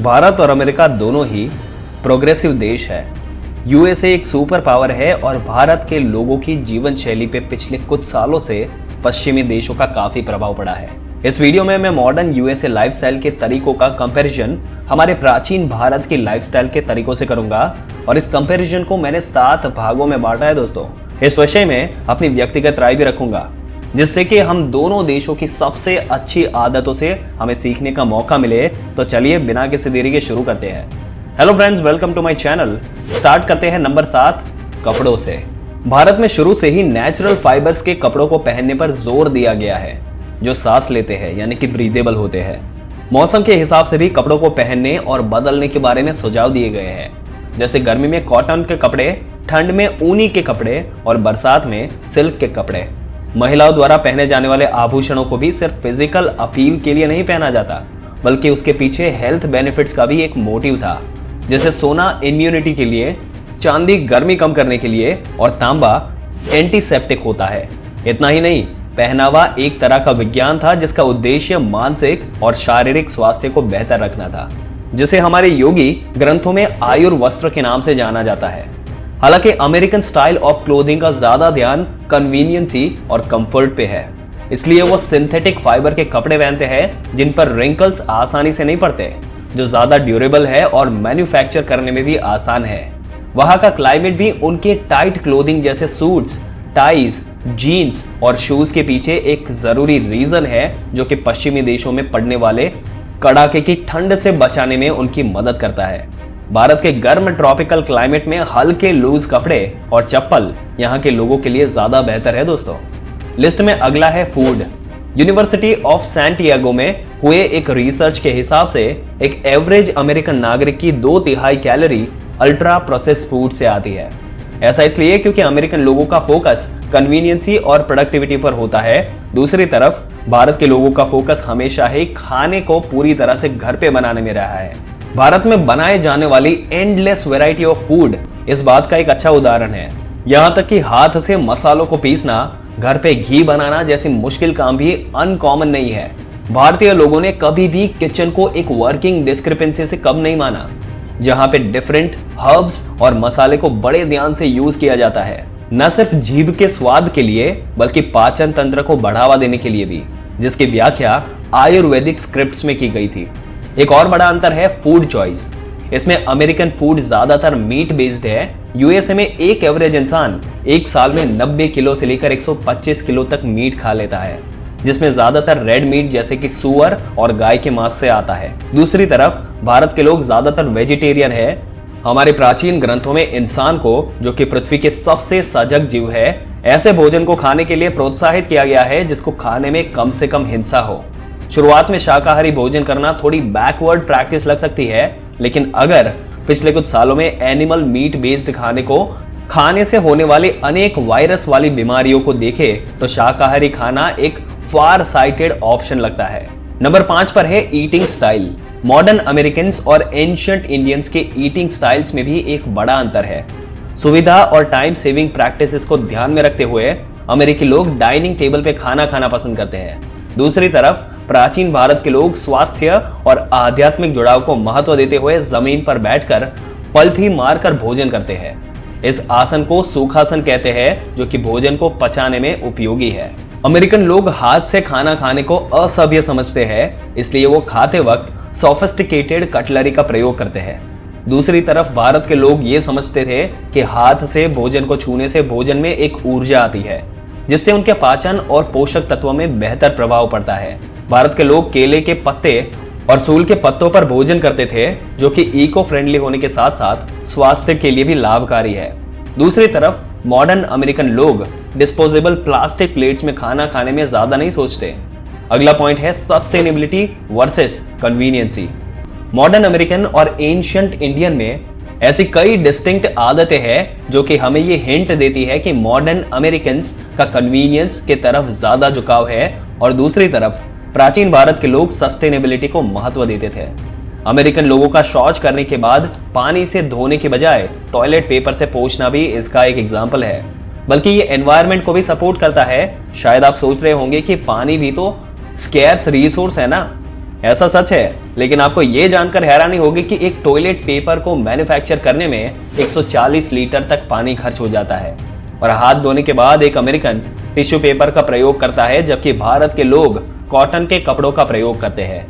भारत और अमेरिका दोनों ही प्रोग्रेसिव देश है। यूएसए एक सुपर पावर है और भारत के लोगों की जीवन शैली पे पिछले कुछ सालों से पश्चिमी देशों का काफी प्रभाव पड़ा है। इस वीडियो में मैं मॉडर्न यूएसए लाइफस्टाइल के तरीकों का कंपैरिजन हमारे प्राचीन भारत की लाइफस्टाइल के तरीकों से करूंगा और इस कंपैरिजन को मैंने 7 भागों में बांटा है दोस्तों। इस विषय में अपनी व्यक्तिगत राय भी रखूंगा जिससे कि हम दोनों देशों की सबसे अच्छी आदतों से हमें सीखने का मौका मिले। तो चलिए बिना किसी देरी के शुरू करते हैं। Hello friends, welcome to my channel. Start करते हैं नंबर 7 कपड़ों से। भारत में शुरू से ही नेचुरल फाइबर्स के कपड़ों को पहनने पर जोर दिया गया है जो सांस लेते हैं यानी कि ब्रीदेबल होते हैं। मौसम के हिसाब से भी कपड़ों को पहनने और बदलने के बारे में सुझाव दिए गए हैं, जैसे गर्मी में कॉटन के कपड़े, ठंड में ऊनी के कपड़े और बरसात में सिल्क के कपड़े। महिलाओं द्वारा पहने जाने वाले आभूषणों को भी सिर्फ फिजिकल अपील के लिए नहीं पहना जाता, बल्कि उसके पीछे हेल्थ बेनिफिट्स का भी एक मोटिव था, जैसे सोना इम्यूनिटी के लिए, चांदी गर्मी कम करने के लिए और तांबा एंटीसेप्टिक होता है। इतना ही नहीं, पहनावा एक तरह का विज्ञान था जिसका उद्देश्य मानसिक और शारीरिक स्वास्थ्य को बेहतर रखना था, जिसे हमारे योगी ग्रंथों में आयुर्वस्त्र के नाम से जाना जाता है। हालांकि अमेरिकन स्टाइल ऑफ क्लोथिंग का ज्यादा ध्यान कन्वीनियंसी और कंफर्ट पे है, इसलिए वो सिंथेटिक फाइबर के कपड़े पहनते हैं जिन पर रिंकल्स आसानी से नहीं पड़ते, जो ज्यादा ड्यूरेबल है और मैन्युफैक्चर करने में भी आसान है। वहां का क्लाइमेट भी उनके टाइट क्लोथिंग जैसे सूट्स, टाइज, जीन्स और शूज के पीछे एक जरूरी रीजन है, जो कि पश्चिमी देशों में पड़ने वाले कड़ाके की ठंड से बचाने में उनकी मदद करता है। भारत के गर्म ट्रॉपिकल क्लाइमेट में हल्के लूज कपड़े और चप्पल यहाँ के लोगों के लिए ज्यादा बेहतर है दोस्तों। लिस्ट में अगला है फूड। यूनिवर्सिटी ऑफ सैंटियागो में हुए एक रिसर्च के हिसाब से एक एवरेज अमेरिकन नागरिक की 2/3 कैलोरी अल्ट्रा प्रोसेस्ड फूड से आती है। ऐसा इसलिए क्योंकि अमेरिकन लोगों का फोकस कन्वीनियंसी और प्रोडक्टिविटी पर होता है। दूसरी तरफ भारत के लोगों का फोकस हमेशा ही खाने को पूरी तरह से घर पे बनाने में रहा है। भारत में बनाए जाने वाली एंडलेस वैरायटी ऑफ फूड इस बात का एक अच्छा उदाहरण है। यहाँ तक कि हाथ से मसालों को पीसना, घर पे घी बनाना जैसी मुश्किल काम भी अनकॉमन नहीं है। भारतीय लोगों ने कभी भी किचन को एक वर्किंग डिस्क्रिपेंसी से कम नहीं माना, जहां पे डिफरेंट हर्ब्स और मसाले को बड़े ध्यान से यूज किया जाता है, न सिर्फ जीभ के स्वाद के लिए बल्कि पाचन तंत्र को बढ़ावा देने के लिए भी, जिसकी व्याख्या आयुर्वेदिक स्क्रिप्ट्स में की गई थी। एक और बड़ा अंतर है फूड चॉइस। इसमें अमेरिकन फूड ज्यादातर मीट बेस्ड है। यूएसए में एक एवरेज इंसान एक साल में 90 किलो से लेकर 125 किलो तक मीट खा लेता है, जिसमें ज्यादातर रेड मीट जैसे कि सुअर और गाय के मांस से आता है। दूसरी तरफ भारत के लोग ज्यादातर वेजिटेरियन है। हमारे प्राचीन ग्रंथों में इंसान को, जो कि पृथ्वी के सबसे सजग जीव है, ऐसे भोजन को खाने के लिए प्रोत्साहित किया गया है जिसको खाने में कम से कम हिंसा हो। शुरुआत में शाकाहारी भोजन करना थोड़ी बैकवर्ड प्रैक्टिस लग सकती है, लेकिन अगर पिछले कुछ सालों में एनिमल मीट बेस्ड खाने को खाने से होने वाली अनेक वायरस वाली बीमारियों को देखे तो शाकाहारी खाना एक फार साइटेड ऑप्शन लगता है। नंबर 5 पर है ईटिंग स्टाइल। मॉडर्न अमेरिकन और एंशिएंट इंडियंस के ईटिंग स्टाइल्स में भी एक बड़ा अंतर है। सुविधा और टाइम सेविंग प्रैक्टिसेस को ध्यान में रखते हुए अमेरिकी लोग डाइनिंग टेबल पे खाना खाना पसंद करते हैं। दूसरी तरफ प्राचीन भारत के लोग स्वास्थ्य और आध्यात्मिक जुड़ाव को महत्व देते हुए जमीन पर बैठकर पलथी मारकर भोजन करते हैं। इस आसन को सुखासन कहते हैं, जो कि भोजन को पचाने में उपयोगी है। अमेरिकन लोग हाथ से खाना खाने को असभ्य समझते हैं, इसलिए वो खाते वक्त सोफिस्टिकेटेड कटलरी का प्रयोग करते हैं। दूसरी तरफ भारत के लोग ये समझते थे कि हाथ से भोजन को छूने से भोजन में एक ऊर्जा आती है, जिससे उनके पाचन और पोषक तत्वों में बेहतर प्रभाव पड़ता है। भारत के लोग केले के पत्ते और सूल के पत्तों पर भोजन करते थे, जो कि इको फ्रेंडली होने के साथ साथ स्वास्थ्य के लिए भी लाभकारी है। दूसरी तरफ मॉडर्न अमेरिकन लोग डिस्पोजेबल प्लास्टिक प्लेट्स में खाना खाने में ज्यादा नहीं सोचते। अगला पॉइंट है sustainability versus conveniences. Modern American और एंशिएंट इंडियन में ऐसी कई डिस्टिंक्ट आदतें हैं जो कि हमें ये हिंट देती है कि मॉडर्न अमेरिकन्स का कन्वीनियंस के तरफ ज्यादा झुकाव है और दूसरी तरफ प्राचीन भारत के लोग सस्टेनेबिलिटी को महत्व देते थे। अमेरिकन लोगों का शौच करने के बाद पानी से धोने के बजाय टॉयलेट पेपर से पोंछना भी इसका एक एग्जाम्पल है, बल्कि ये एनवायरनमेंट को भी सपोर्ट करता है। शायद आप सोच रहे होंगे कि पानी भी तो स्केर्स रिसोर्स है ना, ऐसा सच है, लेकिन आपको यह जानकर हैरानी होगी कि एक टॉयलेट पेपर को मैन्युफैक्चर करने में 140 लीटर तक पानी खर्च हो जाता है। और हाथ धोने के बाद एक अमेरिकन टिश्यू पेपर का प्रयोग करता है, जबकि भारत के लोग कॉटन के कपड़ों का प्रयोग करते हैं।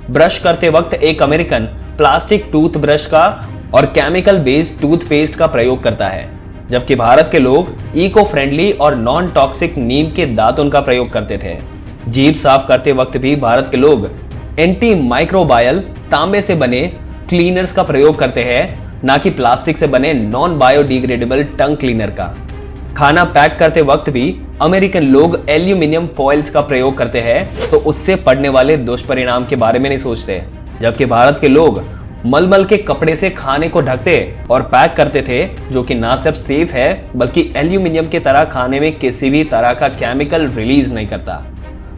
ब्रश करते वक्त एक अमेरिकन प्लास्टिक टूथब्रश का और केमिकल बेस्ड टूथपेस्ट का प्रयोग करता है, जबकि भारत के लोग इको फ्रेंडली और नॉन टॉक्सिक नीम के दातुन का प्रयोग करते थे। जीभ साफ करते वक्त भी भारत के लोग एंटी माइक्रोबायल तांबे से बने क्लीनर्स का प्रयोग करते हैं, ना कि प्लास्टिक से बने नॉन बायोडिग्रेडेबल टंग क्लीनर का। खाना पैक करते वक्त भी अमेरिकन लोग एल्यूमिनियम फॉइल्स का प्रयोग करते हैं, तो उससे पड़ने वाले दुष्परिणाम के बारे में नहीं सोचते, जबकि भारत के लोग मलमल के कपड़े से खाने को ढकते और पैक करते थे, जो कि ना सिर्फ सेफ है बल्कि एल्यूमिनियम की तरह खाने में किसी भी तरह का केमिकल रिलीज नहीं करता।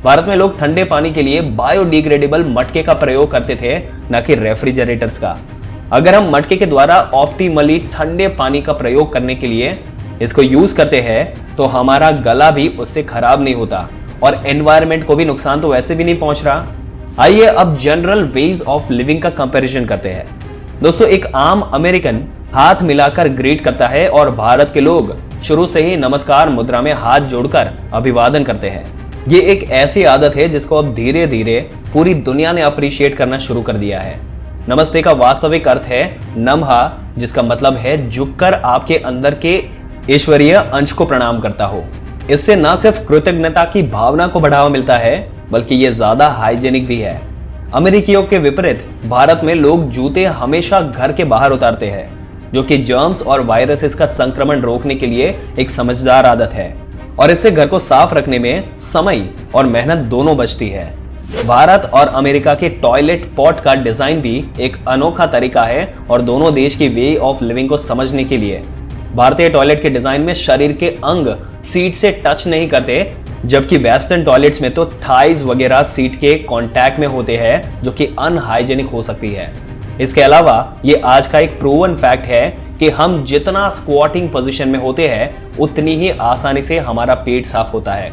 भारत में लोग ठंडे पानी के लिए बायोडिग्रेडेबल मटके का प्रयोग करते थे, न कि रेफ्रिजरेटर्स का। अगर हम मटके के द्वारा ऑप्टिमली ठंडे पानी का प्रयोग करने के लिए इसको यूज करते हैं, तो हमारा गला भी उससे खराब नहीं होता और एनवायरनमेंट को भी नुकसान तो वैसे भी नहीं पहुंच रहा। आइए अब जनरल वेज ऑफ लिविंग का कंपैरिजन करते हैं। दोस्तों, एक आम अमेरिकन हाथ मिलाकर ग्रीट करता है और भारत के लोग शुरू से ही नमस्कार मुद्रा में हाथ जोड़कर अभिवादन करते हैं। ये एक ऐसी आदत है जिसको अब धीरे धीरे पूरी दुनिया ने अप्रिशिएट करना शुरू कर दिया है। नमस्ते का वास्तविक अर्थ है नमहा, जिसका मतलब है झुककर आपके अंदर के ईश्वरीय अंश को प्रणाम करता हो। इससे न सिर्फ कृतज्ञता की भावना को बढ़ावा मिलता है, बल्कि ये ज्यादा हाइजेनिक भी है। अमेरिकियों के विपरीत भारत में लोग जूते हमेशा घर के बाहर उतारते हैं, जो कि जर्म्स और वायरसेस का संक्रमण रोकने के लिए एक समझदार आदत है, और इससे घर को साफ रखने में समय और मेहनत दोनों बचती है। भारत और अमेरिका के टॉयलेट पॉट का डिजाइन भी एक अनोखा तरीका है, और दोनों देश की वे ऑफ लिविंग को समझने के लिए भारतीय टॉयलेट के डिजाइन में शरीर के अंग सीट से टच नहीं करते, जबकि वेस्टर्न टॉयलेट्स में तो थाइज वगैरह सीट के कांटेक्ट में होते हैं, जो कि अनहाइजेनिक हो सकती है। इसके अलावा ये आज का एक प्रूवन फैक्ट है कि हम जितना स्क्वाटिंग पोजीशन में होते हैं, उतनी ही आसानी से हमारा पेट साफ होता है।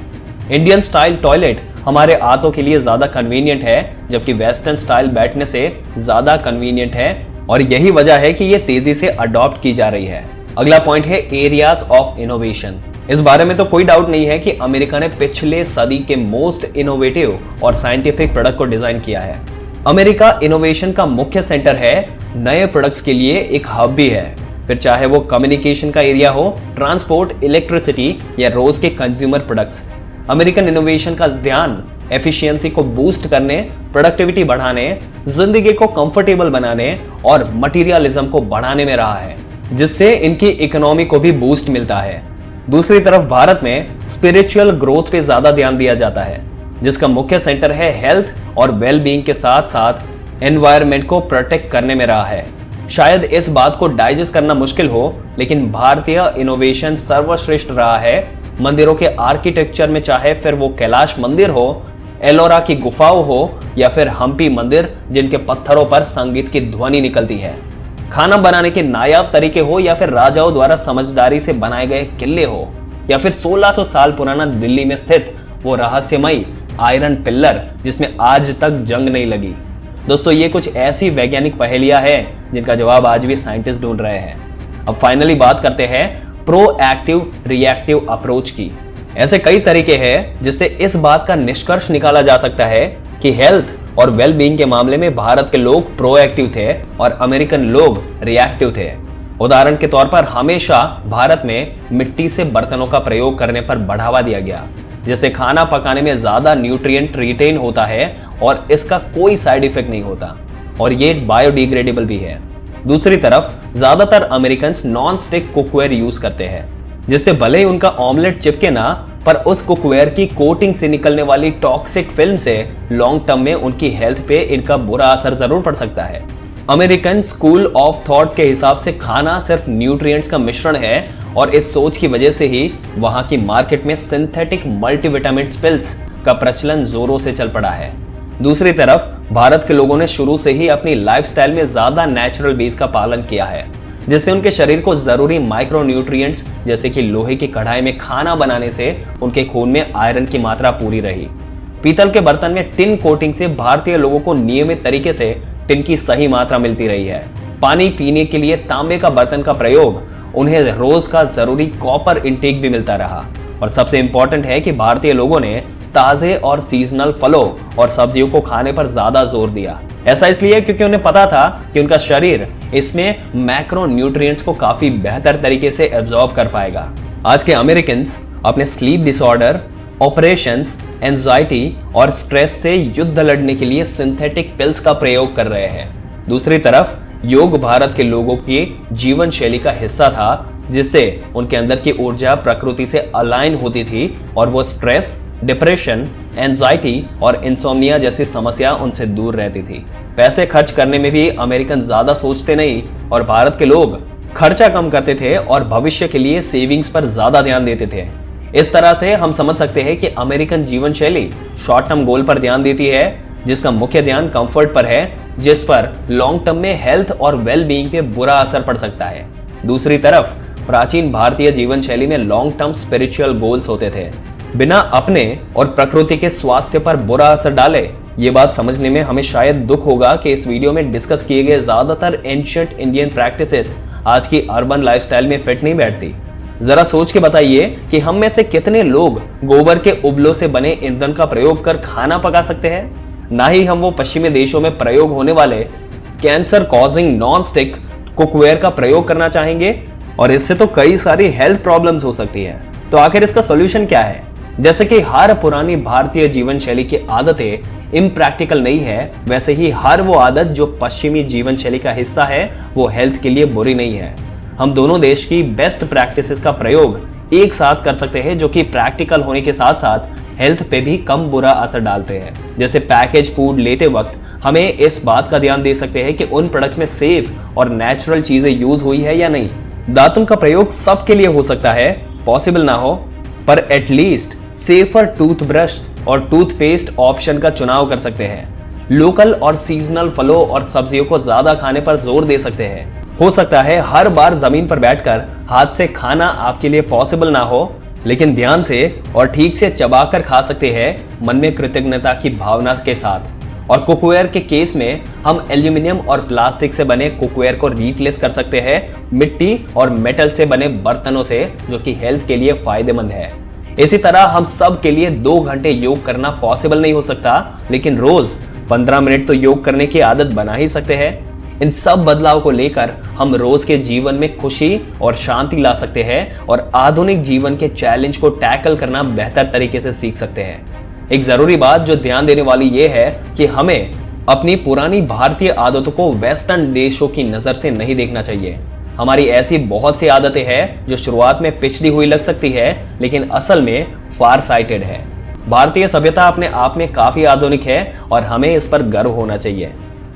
इंडियन स्टाइल टॉयलेट हमारे आंतों के लिए ज्यादा कन्वीनियंट है, जबकि वेस्टर्न स्टाइल बैठने से ज्यादा कन्वीनियंट है, और यही वजह है कि ये तेजी से अडॉप्ट की जा रही है। अगला पॉइंट है एरियाज ऑफ इनोवेशन। इस बारे में तो कोई डाउट नहीं है कि अमेरिका ने पिछले सदी के मोस्ट इनोवेटिव और साइंटिफिक प्रोडक्ट को डिजाइन किया है। अमेरिका इनोवेशन का मुख्य सेंटर है, नए प्रोडक्ट्स के लिए एक हब भी है, फिर चाहे वो कम्युनिकेशन का एरिया हो, ट्रांसपोर्ट, इलेक्ट्रिसिटी या रोज के कंज्यूमर प्रोडक्ट्स। अमेरिकन इनोवेशन का ध्यान एफिशिएंसी को बूस्ट करने, प्रोडक्टिविटी बढ़ाने, जिंदगी को कंफर्टेबल बनाने और मटीरियलिज्म को बढ़ाने में रहा है, जिससे इनकी इकोनॉमी को भी बूस्ट मिलता है। दूसरी तरफ भारत में स्पिरिचुअल ग्रोथ पे ज्यादा ध्यान दिया जाता है, जिसका मुख्य सेंटर है हेल्थ और वेल बीइंग के साथ साथ एनवायरनमेंट को प्रोटेक्ट करने में रहा है। शायद इस बात को डाइजेस्ट करना मुश्किल हो, लेकिन भारतीय इनोवेशन सर्वश्रेष्ठ रहा है। मंदिरों के आर्किटेक्चर में, चाहे फिर वो कैलाश मंदिर हो, एलोरा की गुफाओं हो या फिर हम्पी मंदिर, जिनके पत्थरों पर संगीत की ध्वनि निकलती है। खाना बनाने के नायाब तरीके हो या फिर राजाओं द्वारा समझदारी से बनाए गए किले हो, या फिर 1600 साल पुराना दिल्ली में स्थित वो रहस्यमयी आयरन पिल्लर जिसमें आज तक जंग नहीं लगी। दोस्तों, ये कुछ ऐसी वैज्ञानिक पहेलियां हैं जिनका जवाब आज भी साइंटिस्ट ढूंढ रहे हैं। अब फाइनली बात करते हैं प्रोएक्टिव रिएक्टिव अप्रोच की। ऐसे कई तरीके हैं जिससे इस बात का निष्कर्ष निकाला जा सकता है कि हेल्थ और वेल बीइंग के मामले में भारत के लोग प्रोएक्टिव थे और अमेरिकन लोग रिएक्टिव थे। उदाहरण के तौर पर हमेशा भारत में मिट्टी से बर्तनों का प्रयोग करने पर बढ़ावा दिया गया, जिससे खाना पकाने में ज्यादा न्यूट्रिएंट रिटेन होता है और इसका कोई साइड इफेक्ट नहीं होता, और ये बायोडिग्रेडेबल भी है। दूसरी तरफ ज्यादातर American non stick cookware use करते हैं, जिससे भले ही उनका ऑमलेट चिपके ना, पर उस कुकवेयर की कोटिंग से निकलने वाली टॉक्सिक फिल्म से लॉन्ग टर्म में उनकी हेल्थ पे इनका बुरा असर जरूर पड़ सकता है। अमेरिकन स्कूल ऑफ थॉट्स के हिसाब से खाना सिर्फ न्यूट्रिएंट्स का मिश्रण है, और इस सोच की वजह से ही वहां की मार्केट में सिंथेटिक मल्टीविटामिन पिल्स का प्रचलन जोरों से चल पड़ा है। दूसरी तरफ भारत के लोगों ने शुरू से ही अपनी लाइफस्टाइल में ज्यादा नेचुरल बेस का पालन किया है, जिससे उनके शरीर को जरूरी माइक्रो न्यूट्रिएंट्स जैसे कि लोहे की कढ़ाई में खाना बनाने से उनके खून में आयरन की मात्रा पूरी रही। पीतल के बर्तन में टिन कोटिंग से भारतीय लोगों को नियमित तरीके से टिन की सही मात्रा मिलती रही है। पानी पीने के लिए तांबे का बर्तन का प्रयोग, उन्हें रोज का जरूरी कॉपर इंटेक भी मिलता रहा। और सबसे इंपॉर्टेंट है कि भारतीय लोगों ने ताजे और सीजनल फलों और सब्जियों को खाने पर ज्यादा जोर दिया। ऐसा इसलिए क्योंकि उन्हें पता था कि उनका शरीर इसमें मैक्रो न्यूट्रिएंट्स को काफी बेहतर तरीके से एब्जॉर्ब कर पाएगा। आज के अमेरिकन अपने स्लीप डिसऑर्डर, ऑपरेशंस, एंजाइटी और स्ट्रेस से युद्ध लड़ने के लिए सिंथेटिक पिल्स का प्रयोग कर रहे हैं। दूसरी तरफ योग भारत के लोगों की जीवन शैली का हिस्सा था, जिससे उनके अंदर की ऊर्जा प्रकृति से अलाइन होती थी और वो स्ट्रेस, डिप्रेशन, एंजाइटी और इंसोम्निया जैसी समस्या उनसे दूर रहती थी। पैसे खर्च करने में भी अमेरिकन ज्यादा सोचते नहीं और भारत के लोग खर्चा कम करते थे और भविष्य के लिए सेविंग्स पर ज्यादा ध्यान देते थे। इस तरह से हम समझ सकते हैं कि अमेरिकन जीवन शैली शॉर्ट टर्म गोल पर ध्यान देती है, जिसका मुख्य ध्यान कंफर्ट पर है, जिस पर लॉन्ग टर्म में हेल्थ और वेल बीइंग पे बुरा असर पड़ सकता है। दूसरी तरफ प्राचीन भारतीय जीवन शैली में लॉन्ग टर्म स्पिरिचुअल गोल्स होते थे, बिना अपने और प्रकृति के स्वास्थ्य पर बुरा असर डाले। ये बात समझने में हमें शायद दुख होगा कि इस वीडियो में डिस्कस किए गए ज्यादातर एंशिएंट इंडियन प्रैक्टिसेस आज की अर्बन लाइफस्टाइल में फिट नहीं बैठती। जरा सोच के बताइए कि हम में से कितने लोग गोबर के उबलों से बने ईंधन का प्रयोग कर खाना पका सकते हैं। ना ही हम वो पश्चिमी देशों में प्रयोग होने वाले cancer causing non stick cookware का प्रयोग करना चाहेंगे, और इससे तो कई सारी हेल्थ प्रॉब्लम्स हो सकती है। तो आखिर इसका सॉल्यूशन क्या है? जैसे कि हर पुरानी भारतीय जीवन शैली की आदतें इम्प्रैक्टिकल नहीं है, वैसे ही हर वो आदत जो पश्चिमी जीवन शैली का हिस्सा है वो हेल्थ के लिए बुरी नहीं है। हम दोनों देश की बेस्ट प्रैक्टिसेस का प्रयोग एक साथ कर सकते हैं, जो कि प्रैक्टिकल होने के साथ साथ हेल्थ पे भी कम बुरा असर डालते हैं। जैसे पैकेज फूड लेते वक्त हमें इस बात का ध्यान दे सकते हैं कि उन प्रोडक्ट्स में सेफ और नेचुरल चीजें यूज हुई है या नहीं। दातुन का प्रयोग सबके लिए हो सकता है, पॉसिबल ना हो, पर एटलीस्ट सेफर टूथब्रश और टूथपेस्ट ऑप्शन का चुनाव कर सकते हैं। लोकल और सीजनल फलों और सब्जियों को ज्यादा खाने पर जोर दे सकते हैं। हो सकता है हर बार जमीन पर बैठकर हाथ से खाना आपके लिए पॉसिबल ना हो, लेकिन ध्यान से और ठीक से चबाकर खा सकते हैं, मन में कृतज्ञता की भावना के साथ। और कुकवेयर के केस में हम एल्यूमिनियम और प्लास्टिक से बने कुकवेयर को रिप्लेस कर सकते हैं मिट्टी और मेटल से बने बर्तनों से, जो कि हेल्थ के लिए फायदेमंद है। इसी तरह हम सब के लिए 2 घंटे योग करना पॉसिबल नहीं हो सकता, लेकिन रोज 15 मिनट तो योग करने की आदत बना ही सकते हैं। इन सब बदलाव को लेकर हम रोज के जीवन में खुशी और शांति ला सकते हैं और आधुनिक जीवन के चैलेंज को टैकल करना बेहतर तरीके से सीख सकते हैं। एक जरूरी बात जो ध्यान देने वाली ये है कि हमें अपनी पुरानी भारतीय आदतों को वेस्टर्न देशों की नजर से नहीं देखना चाहिए। हमारी ऐसी बहुत सी आदतें हैं जो शुरुआत में पिछड़ी हुई लग सकती है, लेकिन असल में फार साइटेड है। भारतीय सभ्यता अपने आप में काफी आधुनिक है और हमें इस पर गर्व होना चाहिए।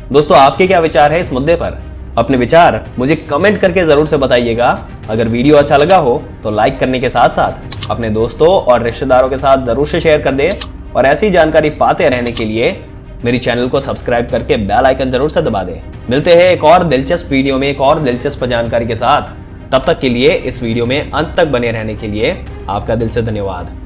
दोस्तों, आपके क्या विचार है इस मुद्दे पर? अपने विचार मुझे कमेंट करके जरूर से बताइएगा। अगर वीडियो अच्छा लगा हो तो लाइक करने के साथ साथ अपने दोस्तों और रिश्तेदारों के साथ जरूर से शेयर कर दें, और ऐसी जानकारी पाते रहने के लिए मेरी चैनल को सब्सक्राइब करके बेल आइकन जरूर से दबा दें। मिलते हैं एक और दिलचस्प वीडियो में एक और दिलचस्प जानकारी के साथ। तब तक के लिए इस वीडियो में अंत तक बने रहने के लिए आपका दिल से धन्यवाद।